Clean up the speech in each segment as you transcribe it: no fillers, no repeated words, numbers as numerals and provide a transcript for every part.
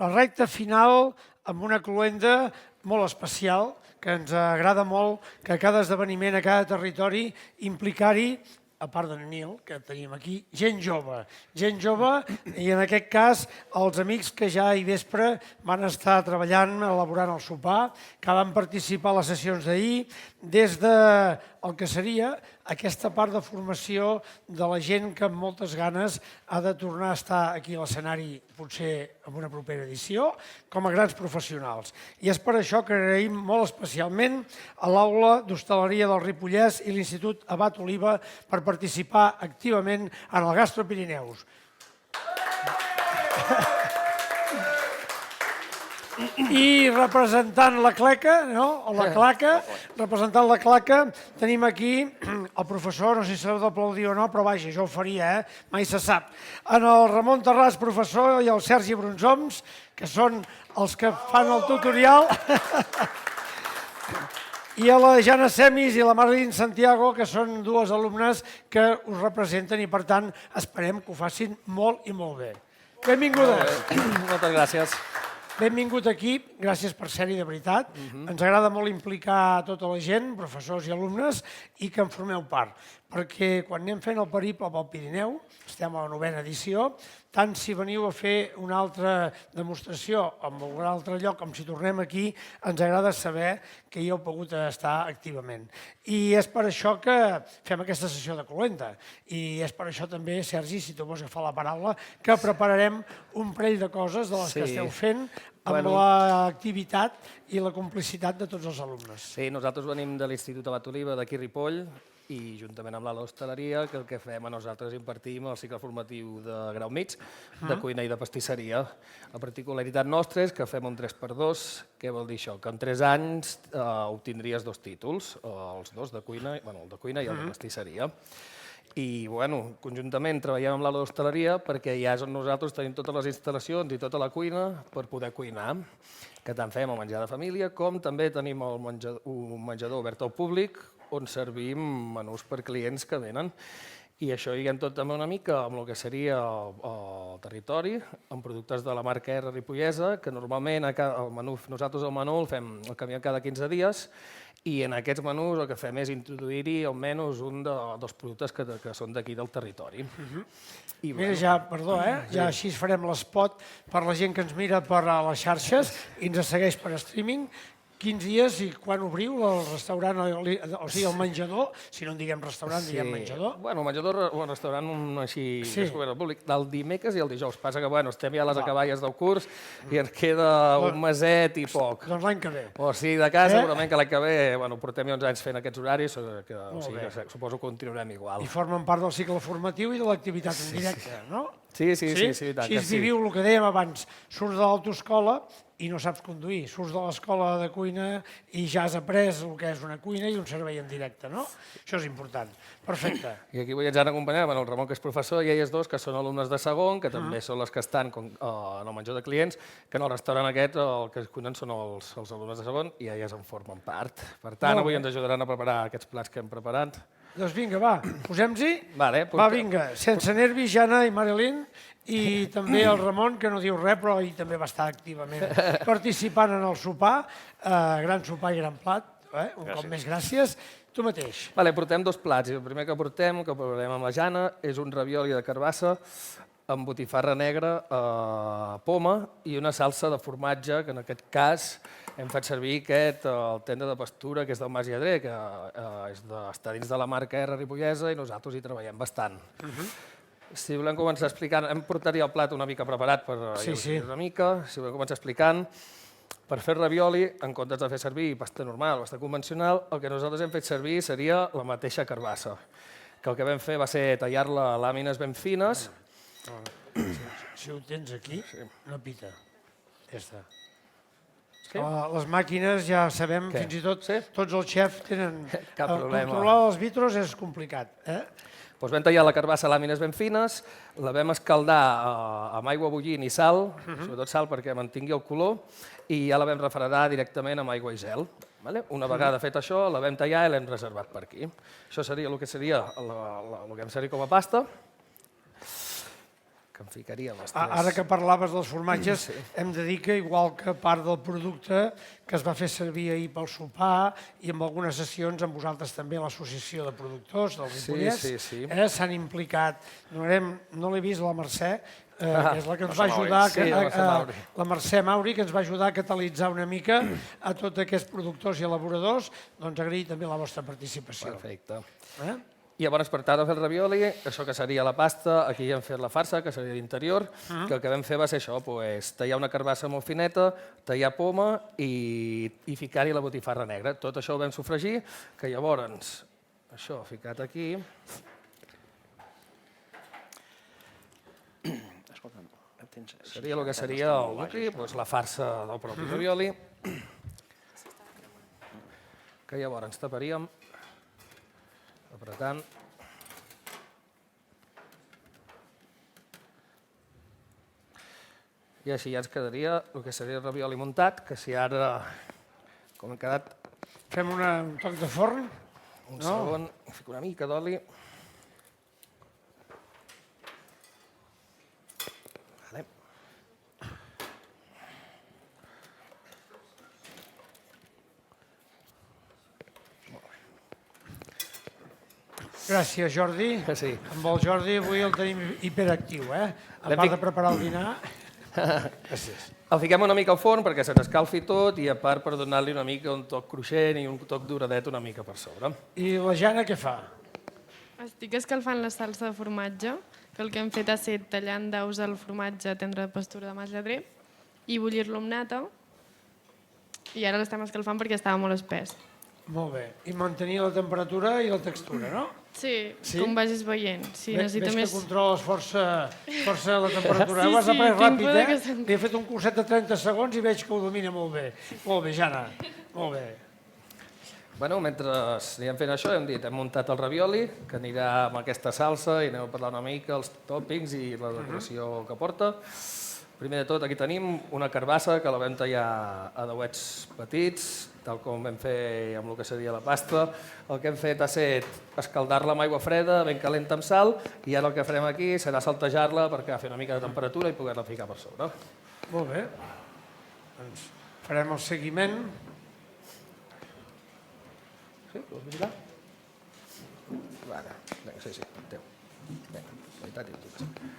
la recta final amb una cloenda molt especial, que ens agrada molt que a cada esdeveniment, a cada territori, implicar-hi, a part d'en Nil, que tenim aquí, gent jove, i en aquest cas els amics que ja ahir vespre van estar treballant, elaborant el sopar, que van participar a les sessions d'ahir, des del que seria aquesta part de formació de la gent que amb moltes ganes ha de tornar a estar aquí a l'escenari, potser en una propera edició, com a grans professionals. I és per això que agraïm molt especialment a l'Aula d'Hostaleria del Ripollès i l'Institut Abat Oliva per participar activament en el Gastro Pirineus. I representant la Claca, representant la Claca, tenim aquí el professor, no sé si s'ha d'aplaudir o no, però vaja, jo ho faria, mai se sap. En el Ramon Terràs, professor, i el Sergi Brunzoms, que són els que fan el tutorial, i a la Jana Semis i la Marilyn Santiago, que són dues alumnes que us representen i, per tant, esperem que ho facin molt i molt bé. Benvingudes. Moltes gràcies. Benvingut aquí, gràcies per ser-hi de veritat. Ens agrada molt implicar tota la gent, professors i alumnes, i que en formeu part, perquè quan anem fent el periple pel Pirineu, estem a la 9ª edició, tant si veniu a fer una altra demostració en un altre lloc, com si tornem aquí, ens agrada saber que hi heu pogut estar activament. I és per això que fem aquesta sessió de cloenda. I és per això també, Sergi, si tu vols agafar la paraula, que prepararem un parell de coses de les que esteu fent amb l'activitat i la complicitat de tots els alumnes. Sí, nosaltres venim de l'Institut Abat Oliva d'aquí Ripoll i juntament amb l'Aula d'Hostaleria, que el que fem nosaltres impartim el cicle formatiu de grau mig de cuina i de pastisseria. La particularitat nostra és que fem un 3x2. Què vol dir això? Que en 3 anys obtindries 2 títols, els dos de cuina, el de cuina i el de pastisseria. I, conjuntament treballem amb l'Aula d'Hostaleria perquè ja és on nosaltres tenim totes les instal·lacions i tota la cuina per poder cuinar, que tant fem el menjar de família com també tenim un menjador obert al públic on servim menús per clients que venen. I això lliguem tot també una mica amb el que seria el territori, amb productes de la marca R ripollesa, que normalment nosaltres el menú el canviem cada 15 dies, i en aquests menús el que fem és introduir-hi almenys un dels productes que són d'aquí del territori. Mira, ja, perdó, ja així farem l'espot per la gent que ens mira per les xarxes i ens segueix per streaming. Quins dies i quan obriu el restaurant, o sigui, el menjador, si no en diguem restaurant, diguem menjador? Bueno, el menjador o el restaurant així descobert al públic, del dimecres i el dijous. Passa que, estem ja a les acaballes del curs i ens queda un meset i poc. Doncs l'any que ve. O sigui, de casa, segurament que l'any que ve, portem ja uns anys fent aquests horaris, que suposo que continuarem igual. I formen part del cicle formatiu i de l'activitat en directe, no? Sí, tant que sí. Si viviu el que dèiem abans, surts de l'autoescola i no saps conduir, surts de l'escola de cuina i ja has après el que és una cuina i un servei en directe, no? Això és important. Perfecte. I aquí ens han acompanyat el Ramon, que és professor, i elles dos, que són alumnes de segon, que també són les que estan en el menjador de clients, que en el restaurant aquest el que es cuinen són els alumnes de segon i elles en formen part. Per tant, avui ens ajudaran a preparar aquests plats que hem preparat. Doncs vinga, va, posem-s'hi. Va, vinga, sense nervis, Jana i Marilyn, i també el Ramon, que no diu res, però ell també va estar activament participant en el sopar, gran sopar i gran plat, un cop més gràcies. Tu mateix. Portem 2 plats, i el primer que portem, que preparem amb la Jana, és un ravioli de carbassa amb botifarra negra, poma i una salsa de formatge, que en aquest cas hem fet servir el tendre de pastura, que és del Mas Lladrer, que està dins de la marca R ripollesa i nosaltres hi treballem bastant. Si volem començar explicant, hem portat ja el plat una mica preparat per una mica, si volem començar explicant, per fer ravioli, en comptes de fer servir pasta normal, pasta convencional, el que nosaltres hem fet servir seria la mateixa carbassa, que el que vam fer va ser tallar-la a làmines ben fines. Si ho tens aquí, no pita. Ja està. Les màquines, ja sabem, fins i tot, tots els xefs tenen... Controlar els vitros és complicat. Doncs vam tallar la carbassa a làmines ben fines, la vam escaldar amb aigua bullint i sal, sobretot sal perquè mantingui el color, i ja la vam refredar directament amb aigua i gel. Una vegada fet això, la vam tallar i l'hem reservat per aquí. Això seria el que seria el que hem servit com a pasta. que em ficaria les Ara que parlaves dels formatges, hem de dir que igual que part del producte que es va fer servir ahir pel sopar i en algunes sessions amb vosaltres també a l'Associació de Productors del Ripollès, s'han implicat. No l'he vist la Mercè, que és la que ens va ajudar, la Mercè Mauri, que ens va ajudar a catalitzar una mica a tots aquests productors i elaboradors, doncs agrair també la vostra participació. Perfecte. I llavors, per tal de fer el ravioli, això que seria la pasta, aquí ja hem fet la farsa, que seria l'interior, que el que vam fer va ser això, tallar una carbassa molt fineta, tallar poma i ficar-hi la botifarra negra. Tot això ho vam sofregir, que llavors, això ficat aquí... Seria el que seria el nucli, la farsa del propi ravioli, que llavors taparíem apretant. I així ja ens quedaria el que seria el ravioli muntat, que si ara, com ha quedat... Fem un toc de forn? Un segon, fico una mica d'oli. Gràcies, Jordi. Sí. Amb el Jordi avui el tenim hiperactiu, A part de preparar el dinar. Gràcies. El fiquem una mica al forn perquè se n'escalfi tot i a part per donar-li una mica un toc cruixent i un toc doradet una mica per sobre. I la Jana què fa? Estic escalfant la salsa de formatge, que el que hem fet ha estat tallant daus el formatge tendre de pastura de mas lladrer i bullir-lo amb nata. I ara l'estem escalfant perquè estava molt espès. Molt bé. I mantenir la temperatura i la textura, no? Sí, com vagis veient. Veig que controles força la temperatura. Ho has après ràpid, Li he fet un curset de 30 segons i veig que ho domina molt bé. Molt bé, Jana. Molt bé. Bueno, mentre anirem fent això, hem dit, hem muntat el ravioli, que anirà amb aquesta salsa i anem a parlar una mica els tòpics i la decoració que porta. Primer de tot, aquí tenim una carbassa que la vam tallar a dauets petits, tal com vam fer amb el que seria la pasta. El que hem fet ha estat escaldar-la amb aigua freda, ben calenta amb sal, i ara el que farem aquí serà saltejar-la perquè fer una mica de temperatura i poder-la ficar per sobre. Molt bé. Doncs farem el seguiment. Sí, vols vigilar? Vinga, sí, teu. Vinga, qualitat i tot.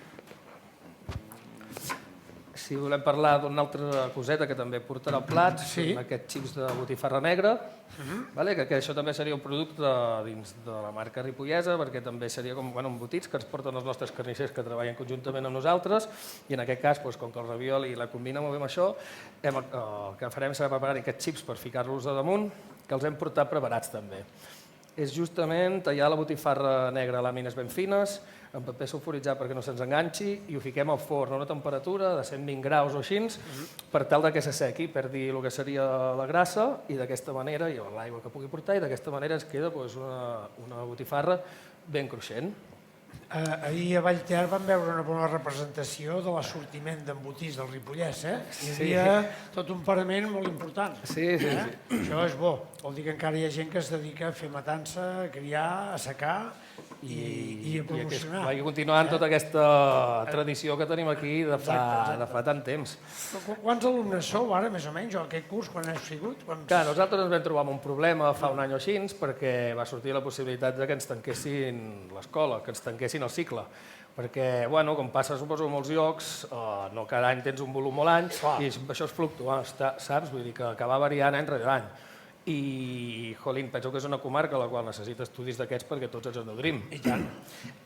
Si volem parlar d'una altra coseta que també portarà al plat, són aquests xips de botifarra negra, que això també seria un producte dins de la marca ripollesa, perquè també seria com embotits que ens porten els nostres carnissers que treballen conjuntament amb nosaltres, i en aquest cas, com que el ravioli la combina molt bé amb això, el que farem serà preparar aquests xips per ficar-los a damunt, que els hem portat preparats també. És justament tallar la botifarra negra a làmines ben fines, amb paper sulfuritzat perquè no se'ns enganxi, i ho fiquem al forn a una temperatura de 120 graus o així, per tal que s'assequi, perdi el que seria la grassa, i d'aquesta manera, i l'aigua que pugui portar, i d'aquesta manera ens queda una botifarra ben cruixent. Ahir a Vallter vam veure una bona representació de l'assortiment d'embotits del Ripollès. Hi havia tot un parament molt important. Sí. Això és bo. Vol dir que encara hi ha gent que es dedica a fer matança, a criar, a assecar i a promocionar. I continuant tota aquesta tradició que tenim aquí de fa tant temps. Quants alumnes sou ara, més o menys, o aquest curs, quan heu sigut? Nosaltres ens vam trobar amb un problema fa un any o així, perquè va sortir la possibilitat que ens tanquessin l'escola, que ens tanquessin el cicle. Perquè, com passa, suposo, a molts llocs, no cada any tens un volum molt any, i això és fluctuant, saps? Vull dir que va variant any rere any. I, penso que és una comarca a la qual necessita estudis d'aquests perquè tots ens en nodrim. I tant.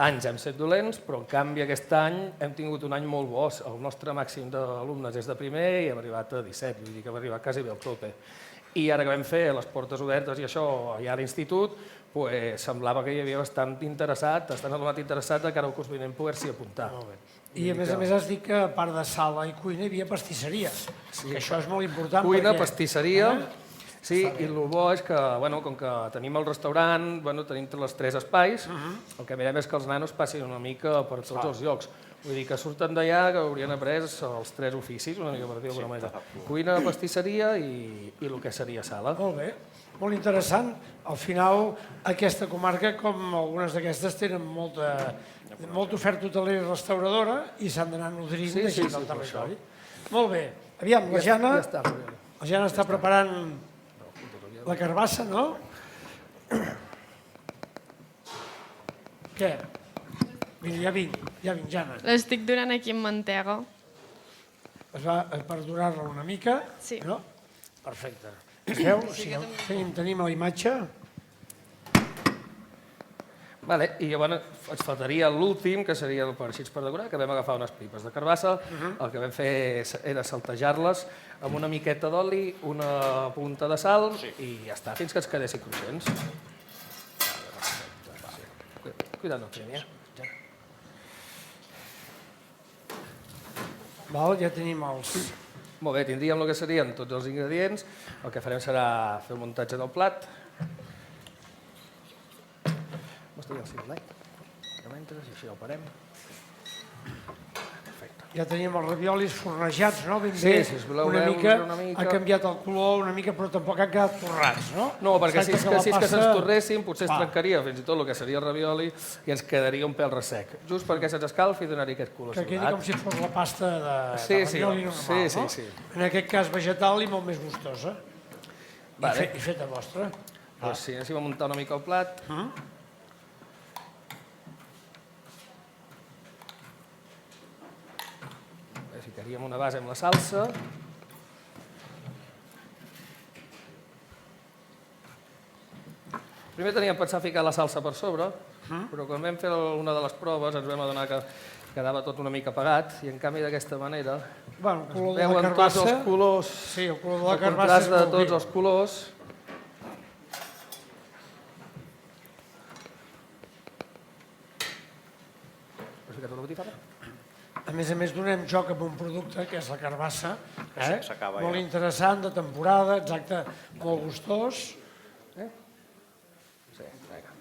Anys hem set dolents, però en canvi aquest any hem tingut un any molt bo. El nostre màxim d'alumnes és de primer i hem arribat a 17, vull dir que hem arribat quasi bé al tope. I ara que vam fer les portes obertes i això allà a l'institut, semblava que hi havia bastant alumnat interessat de cara al curs vinent poder-s'hi apuntar. I a més has dit que a part de sala i cuina hi havia pastisseria, que això és molt important. Cuina, pastisseria. Sí, i el bo és que, com que tenim el restaurant, tenim les 3 espais, el que mirem és que els nanos passin una mica per tots els llocs. Vull dir que surten d'allà que haurien après els 3 oficis, una mica per dir d'alguna manera. Cuina, pastisseria i el que seria sala. Molt bé, molt interessant. Al final, aquesta comarca, com algunes d'aquestes, tenen molta molta oferta hotelera i restauradora i s'han d'anar nodrint Sí, d'aquí sí, del sí, per territori. Molt bé. Aviam, la Jana està preparant la carbassa, no? Què? Mira, ja vinc, Jana. L'estic durant aquí amb mantega. Es va per donar-la una mica, Sí. no? Perfecte. Es veu? Tenim la imatge. Vale, i llavors ens faltaria l'últim, que seria així per decorar, que vam agafar unes pipes de carbassa, el que vam fer era saltejar-les amb una miqueta d'oli, una punta de sal i ja està, fins que ens quedessin cruixents. Cuidado, no, Xenia. Ja tenim els... Molt bé, tindríem el que serien tots els ingredients. El que farem serà fer el muntatge del plat. M'estaria el ciblai. De mentre, i així el parem. Perfecte. Ja tenim els raviolis fornejats, no? Ben Sí, bé, si us voleu una veure mica, una mica. ha canviat el color una mica, però tampoc han quedat torrats, no? No, perquè si és que se'ns torressin, potser es Va. trencaria fins i tot el que seria el ravioli i ens quedaria un pèl ressec. Just perquè se'ns escalfi i donar-hi aquest color Que quedi com si fos la pasta de ravioli normal, no? sí. En aquest cas vegetal i molt més gustosa. Vale. I feta vostra. Doncs sí, anem a muntar una mica el plat. Ficaríem una base amb la salsa. Primer teníem pensat ficar la salsa per sobre, però quan vam fer una de les proves ens vam adonar que quedava tot una mica apagat i en canvi d'aquesta manera Bueno, el color de la veuen tots carbassa... els colors, Sí, el color de la el carbassa és contrast de molt tots viu. els colors. Has ficat una botifarra? A més, donem joc amb un producte, que és la carbassa, s'acaba molt ja. interessant, de temporada, exacte, molt gustós. Sí, vinga.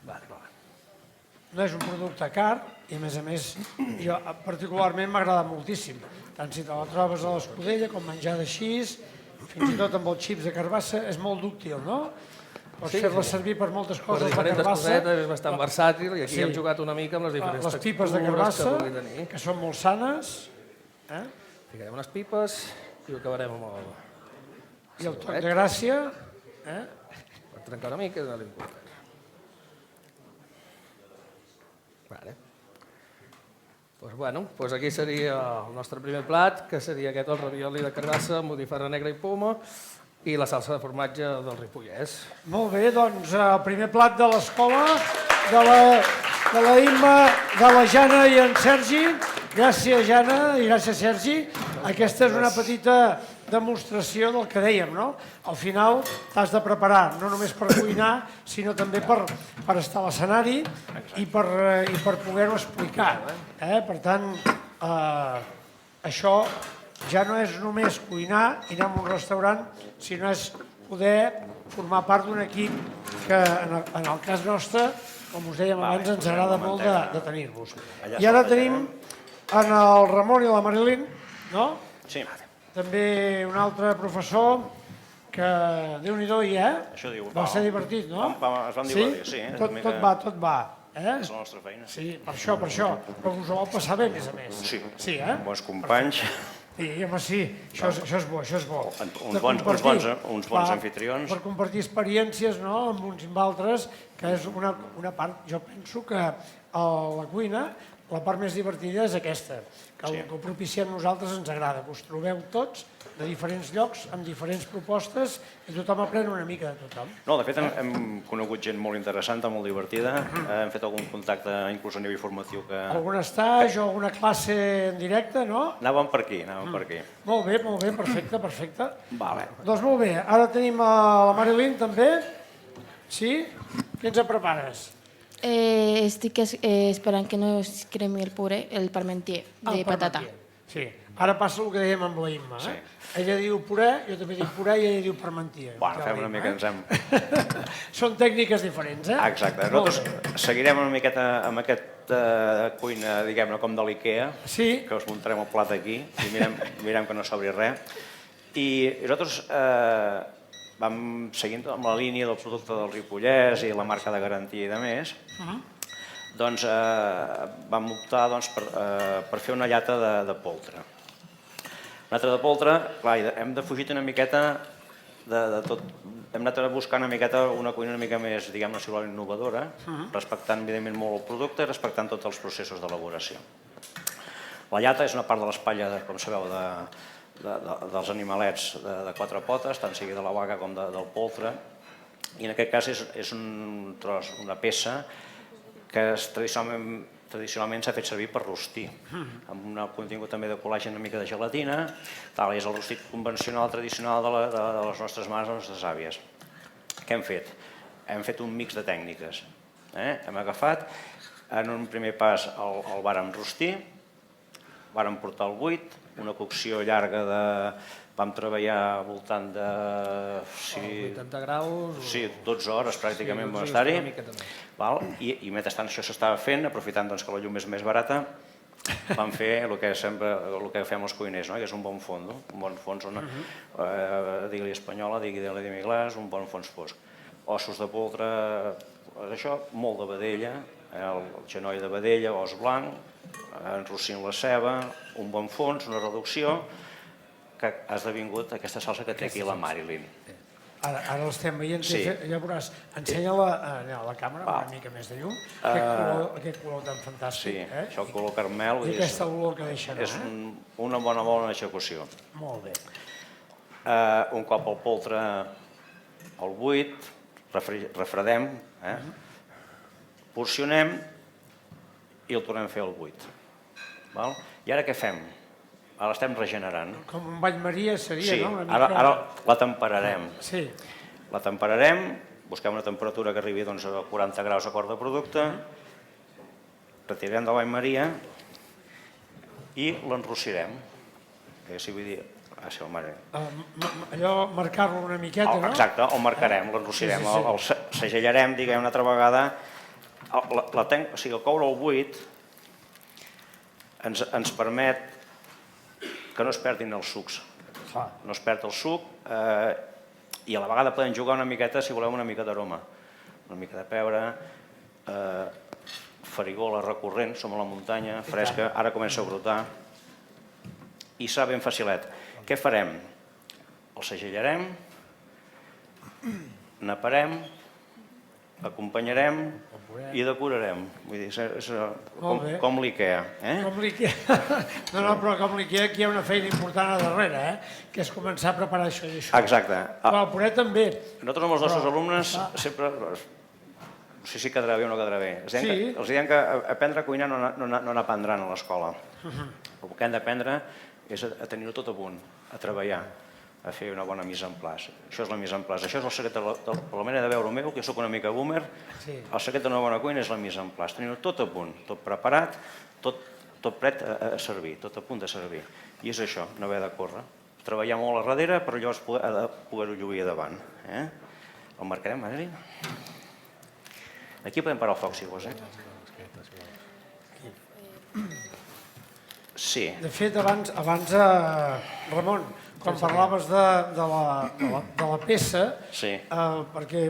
Vale. No és un producte car i, a més, jo particularment m'ha agradat moltíssim. Tant si te la trobes a l'escudella com menjada així, fins i tot amb els xips de carbassa, és molt dúctil, no? Pots fer-la servir per moltes Per coses, la diferents carbassa. cosetes, és bastant versàtil i aquí Sí. hem jugat una mica amb les diferents Les pipes de textures carbassa, que vulgui tenir. que són molt sanes, Ficarem unes pipes i ho acabarem amb el... i el toc de gràcia. Per trencar una mica i donar-li un costat. Vale. Doncs aquí seria el nostre primer plat, que seria aquest, el ravioli de carbassa amb botifarra negra i poma i la salsa de formatge del Ripollès. Molt bé, doncs el primer plat de l'escola, de la Imma, de la Jana i en Sergi. Gràcies, Jana, i gràcies, Sergi. Aquesta és una petita demostració del que dèiem, no? Al final t'has de preparar, no només per cuinar, sinó també per estar a l'escenari i per poder-ho explicar. Per tant, això ja no és només cuinar i anar a un restaurant, sinó és poder formar part d'un equip que, en el cas nostre, com us dèiem abans, ens agrada molt de tenir-vos. I ara tenim en el Ramon i la Marilyn, no? Sí, També un altre professor que, Déu-n'hi-do, Això diu, va ser divertit, no? es vam divertir, sí. Tot va. És la nostra feina. Sí, per això. Però us ho vau passar bé, a més a més. Sí, bons companys, Sí, home, sí, això és bo. uns De bons compartir. bons anfitrions. Per compartir experiències, no?, amb uns i amb altres, que és una part, jo penso que a la cuina la part més divertida és aquesta, que el que ho propiciem nosaltres ens agrada, que us trobeu tots de diferents llocs, amb diferents propostes, i tothom aprèn una mica de tothom. No, de fet hem conegut gent molt interessant, molt divertida, hem fet algun contacte inclús a nivell formatiu que... Algun estatge o alguna classe en directe, no? Anàvem per aquí. Molt bé, perfecte. Vale. Doncs molt bé, ara tenim a la Marilyn també. Sí? Què ens prepares? Estic esperant que no es cremi el puré, el parmentier de patata. Sí, ara passa el que dèiem amb la Imma. Ella diu puré, jo també dic puré i ella diu parmentier. Bueno, fem una mica, ens hem... Són tècniques diferents, eh? Exacte. Nosaltres seguirem una miqueta amb aquesta cuina, diguem-ne, com de l'IKEA, que us muntarem el plat aquí i mirem que no sobri res. I nosaltres vam seguint amb la línia del producte del Ripollès i la marca de garantia i de més. doncs vam optar per fer una llata de poltre. Una llata de poltre, clar, hem defugit una miqueta de tot, hem anat a buscar una miqueta una cuina una mica més, diguem-ne, innovadora, respectant evidentment molt el producte i respectant tots els processos d'elaboració. La llata és una part de l'espatlla, com sabeu, dels animalets de quatre potes, tant sigui de la vaca com del poltre, i en aquest cas és un tros, una peça que tradicionalment s'ha fet servir per rostir, amb un contingut també de col·làgen, una mica de gelatina, tal, és el rostit convencional, tradicional de les nostres mares, de les nostres àvies. Què hem fet? Hem fet un mix de tècniques. Hem agafat, en un primer pas el vàrem rostir, vàrem portar al buit, una cocció llarga de... Vam treballar al voltant de... 80 graus? Sí, 12 hores pràcticament vam estar-hi. I mentrestant això s'estava fent, aprofitant que la llum és més barata, vam fer el que fem els cuiners, que és un bon fondo, un bon fons, digui-li espanyola, digui-li miglàs, un bon fons fosc. Ossos de poltre, això, molt de vedella, el genoll de vedella, os blanc, enrossint la ceba, un bon fons, una reducció, que ha esdevingut aquesta salsa que té aquí la Marilyn. Ara l'estem veient, ja veuràs, ensenya-la a la càmera una mica més de llum, aquest color tan fantàstic. Sí, això el color carmel. I aquesta olor que deixa anar. És una bona execució. Molt bé. Un cop el poltre al buit, refredem, porcionem i el tornem a fer al buit. I ara què fem? Ara l'estem regenerant. Com un bany maria seria, no? Sí, ara la temperarem. Sí. La temperarem, busquem una temperatura que arribi a 40 graus a quart de producte, retirem del bany maria i l'enrossirem. Allò, marcar-lo una miqueta, no? Exacte, el marcarem, l'enrossirem, el segellarem, diguem, una altra vegada. O sigui, el coure al buit ens permet que no es perdin els sucs. No es perd el suc i a la vegada podem jugar una miqueta, si voleu, una mica d'aroma. Una mica de pebre, farigola recurrent, som a la muntanya, fresca, ara comença a brotar i serà ben facilet. Què farem? El segellarem, naparem, acompanyarem i decorarem. Vull dir, és com l'IKEA. Com l'IKEA. No, però com l'IKEA aquí hi ha una feina important a darrere, que és començar a preparar això i això. Exacte. Però el puré també. Nosaltres amb els nostres alumnes sempre... No sé si quedarà bé o no quedarà bé. Els diem que aprendre a cuinar no n'aprendran a l'escola. El que han d'aprendre és a tenir-ho tot a punt, a treballar, a fer una bona mise en place. Això és la mise en place. Això és el secret, per la manera de veure meu, que jo soc una mica boomer, el secret d'una bona cuina és la mise en place. Tenir-ho tot a punt, tot preparat, tot pret a servir, tot a punt de servir. I és això, no haver de córrer. Treballar molt a darrere, però llavors poder-ho lluir a davant. El marcarem, Marilyn? Aquí podem parar el foc, si vols, Sí. De fet, abans, Ramon, quan parlaves de la peça, perquè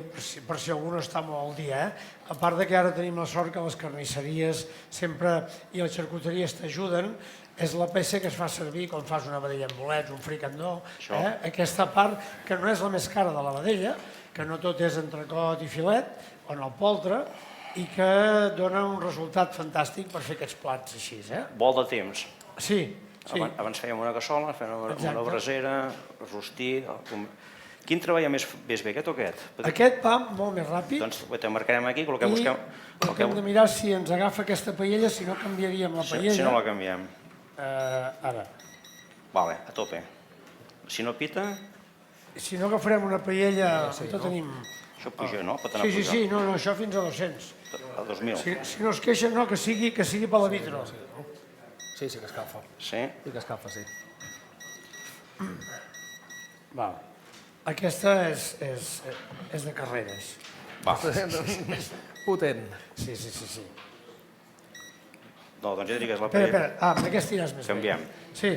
per si algú no està molt al dia, a part que ara tenim la sort que les carnisseries sempre i les xarcuteries t'ajuden, és la peça que es fa servir quan fas una vedella amb bolets, un fricandó, aquesta part que no és la més cara de la vedella, que no tot és entrecot i filet, o en el poltre, i que dona un resultat fantàstic per fer aquests plats així. Vol de temps. Sí. Abans fèiem una cassola, fèiem una brasera, rostir... Quin treballa més bé, aquest o aquest? Aquest va molt més ràpid. Doncs ho marcarem aquí, el que busquem... El que hem de mirar si ens agafa aquesta paella, si no canviaríem la paella. Si no la canviem. Ara. Vale, a tope. Si no pita... Si no agafarem una paella, tot tenim... Això puja, no? Pot anar a pujar. Sí, no, això fins a 200. A 2.000. Si no es queixa, no, que sigui per la vitro. Sí, sí que escalfa. Sí? Sí que escalfa, sí. Va. Aquesta és de carreres. Va. Potent. Sí. No, doncs ja diria que és la paella. Espera, amb aquesta iràs més bé. Canviem. Sí,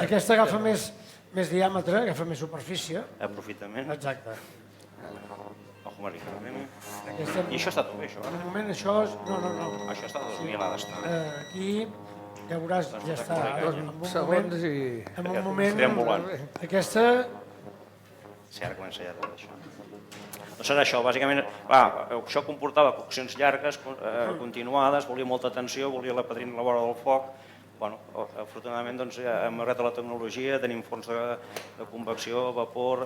aquesta agafa més diàmetre, agafa més superfície. Aprofitament. Exacte. Marín. Aquesta, I això està tot bé, això. en un moment això és... No. Això està 2.000, ha d'estar. Aquí ja veuràs, ja està. En un Segons moment, i... en un moment Triambulant. aquesta... Sí, ara comença ja tot això. Doncs serà això, bàsicament, això comportava coccions llargues, continuades, volia molta atenció, volia la padrina a la vora del foc. Bueno, afortunadament doncs, hem arribat a la tecnologia, tenim forns de convecció, vapor,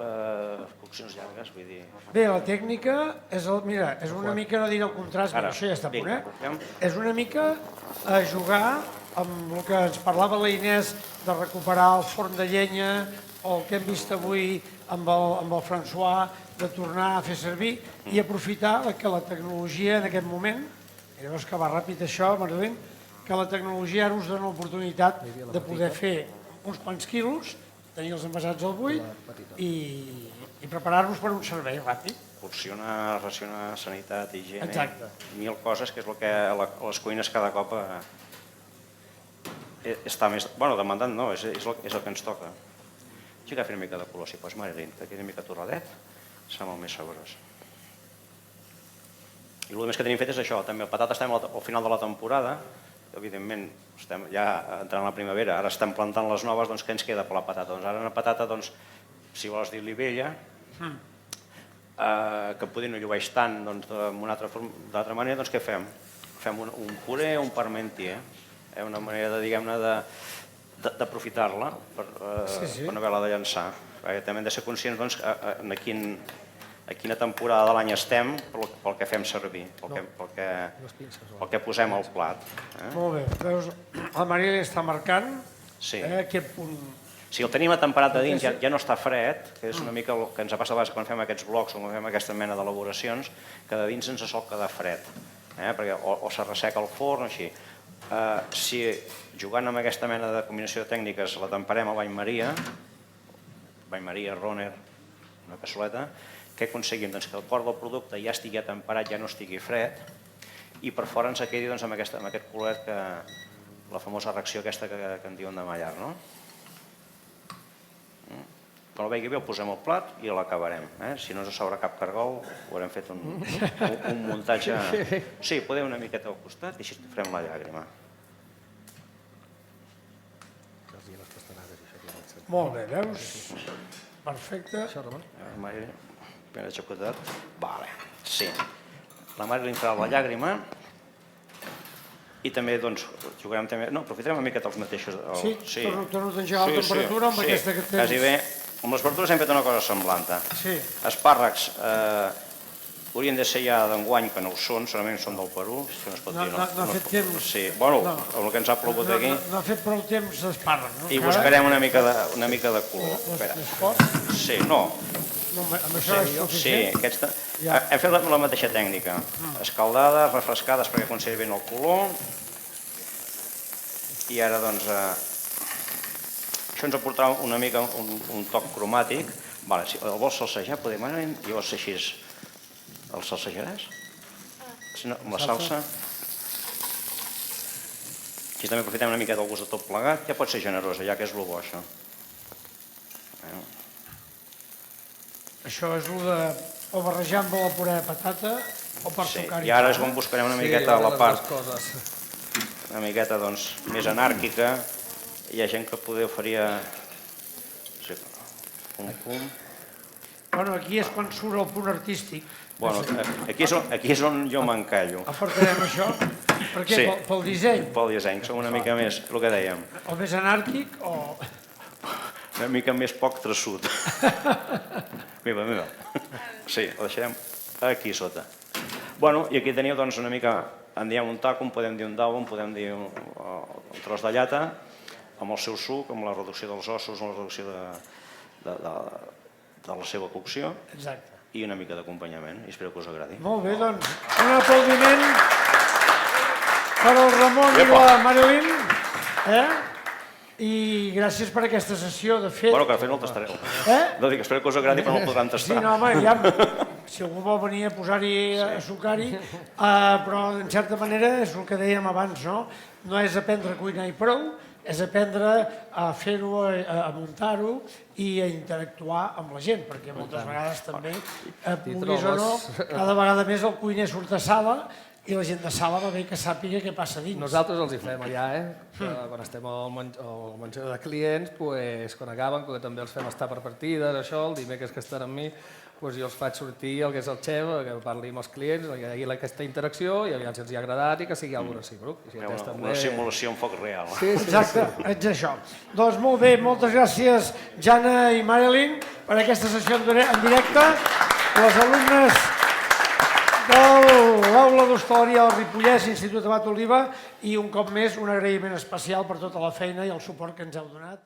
coccions llargues, vull dir... Bé, la tècnica és, mira, és una mica, no diré el contrast, però això ja està a punt, vinga. És una mica a jugar amb el que ens parlava la Inés de recuperar el forn de llenya o el que hem vist avui amb el François, de tornar a fer servir i aprofitar que la tecnologia en aquest moment, i llavors que va ràpid això, Marilyn, que la tecnologia ara us dona l'oportunitat de poder fer uns quants quilos, tenir els envasats al buit i preparar-nos per un servei ràpid. Porcionar, racionar, sanitat, higiene, Exacte. 1000 coses, que és el que a les cuines cada cop està més... Bueno, demandant no, és el que ens toca. Sí que fer una mica de color, si pots, Marilyn, que quedi una mica torradet, serà molt més saborós. I el més que tenim fet és això, també el patat estem al final de la temporada, evidentment estem ja entrant a la primavera, ara estem plantant les noves, doncs què ens queda per la patata? Doncs ara una patata, doncs, si vols dir l'ivella, que poder no llueix tant d'altra manera, doncs què fem? Fem un puré o un parmentier, una manera, diguem-ne, d'aprofitar-la per no haver-la de llançar. També hem de ser conscients doncs, a quina temporada de l'any estem pel que fem servir, pel que posem al plat. Molt bé, veus, la Maria està marcant aquest punt. Si el tenim atemperat a dins, ja no està fred, que és una mica el que ens ha passat quan fem aquests blocs o quan fem aquesta mena d'elaboracions, que de dins ens sol quedar fred, perquè o se resseca el forn o així. Si jugant amb aquesta mena de combinació de tècniques la temperem a bany Maria, Roner, una cassoleta, què aconseguim? Doncs que el cor del producte ja estigui atemperat, ja no estigui fred, i per fora ens quedi amb aquest coloret, la famosa reacció aquesta que en diuen de mallar. Quan el vegi bé el posem al plat i l'acabarem. Si no ens sobra cap cargol, haurem fet un muntatge... Sí, podeu una miqueta al costat i així farem la llàgrima. Molt bé, veus? Perfecte. Ben executat. Vale, sí. La Marilyn farà la llàgrima i també, doncs, jugarem també... No, aprofitarem una miqueta els mateixos... Sí, torno a engegar la temperatura amb aquesta que tens. Quasi bé. Amb les verdures hem fet una cosa semblant. Espàrrecs haurien de ser ja d'enguany, que no ho són, solament són del Perú. No ha fet temps. Sí, bueno, el que ens ha plogut aquí... No ha fet prou temps d'espàrrec, no? I buscarem una mica de color. Més fort? Sí, no. Amb això és suficient? Sí, hem fet la mateixa tècnica. Escaldades, refrescades perquè conservin el color. I ara, doncs, això ens aportarà una mica un toc cromàtic. Si el vols salsejar, podem anar, llavors així el salsejaràs? Amb la salsa. Així també aprofitem una mica del gust de tot plegat. Ja pot ser generosa, ja que és el bo, això. Això és el de o barrejar amb el puré de patata o per sucar-hi. I ara és on buscarem una miqueta la part una miqueta més anàrquica. Hi ha gent que poder faria un punt. Bueno, aquí és quan surt el punt artístic. Bueno, aquí és on jo m'encallo. Apartarem això? Per què? Pel disseny? Pel disseny, som una mica més, el que dèiem. O més anàrquic o... Una mica més poc traçut. Mira. Sí, ho deixarem aquí sota. Bueno, i aquí teniu una mica, en diem un taco, en podem dir un dau, en podem dir un tros de llata, amb el seu suc, amb la reducció dels ossos, amb la reducció de la seva cocció. Exacte. I una mica d'acompanyament, i espero que us agradi. Molt bé, doncs, un aplaudiment per al Ramon i la Marilyn. I gràcies per aquesta sessió, de fet... Bueno, que de fet no el tastareu. No dic, espero que us agradi, però no el podran tastar. Sí, no, home, ja... Si algú vol venir a posar-hi, a sucar-hi, però en certa manera és el que dèiem abans, no? No és aprendre a cuinar i prou, és aprendre a fer-ho, a muntar-ho i a interactuar amb la gent, perquè moltes vegades també, vulguis o no, cada vegada més el cuiner surt a sala i la gent de sala va bé que sàpiga què passa dins. Nosaltres els hi fem allà, que quan estem al menjador de clients, quan acaben, que també els fem estar per partides, això, el dimecres que estan amb mi, jo els faig sortir el que és el xef, que parli amb els clients, que hi hagi aquesta interacció i aviam si els hi ha agradat i que sigui alguna cosa recíproc. Una simulació en foc real. Exacte, ets això. Doncs molt bé, moltes gràcies Jana i Marilyn per aquesta sessió en directe. Les alumnes de l'Aula d'Hostaleria del Ripollès, Institut Abat Oliva, i un cop més un agraïment especial per tota la feina i el suport que ens heu donat.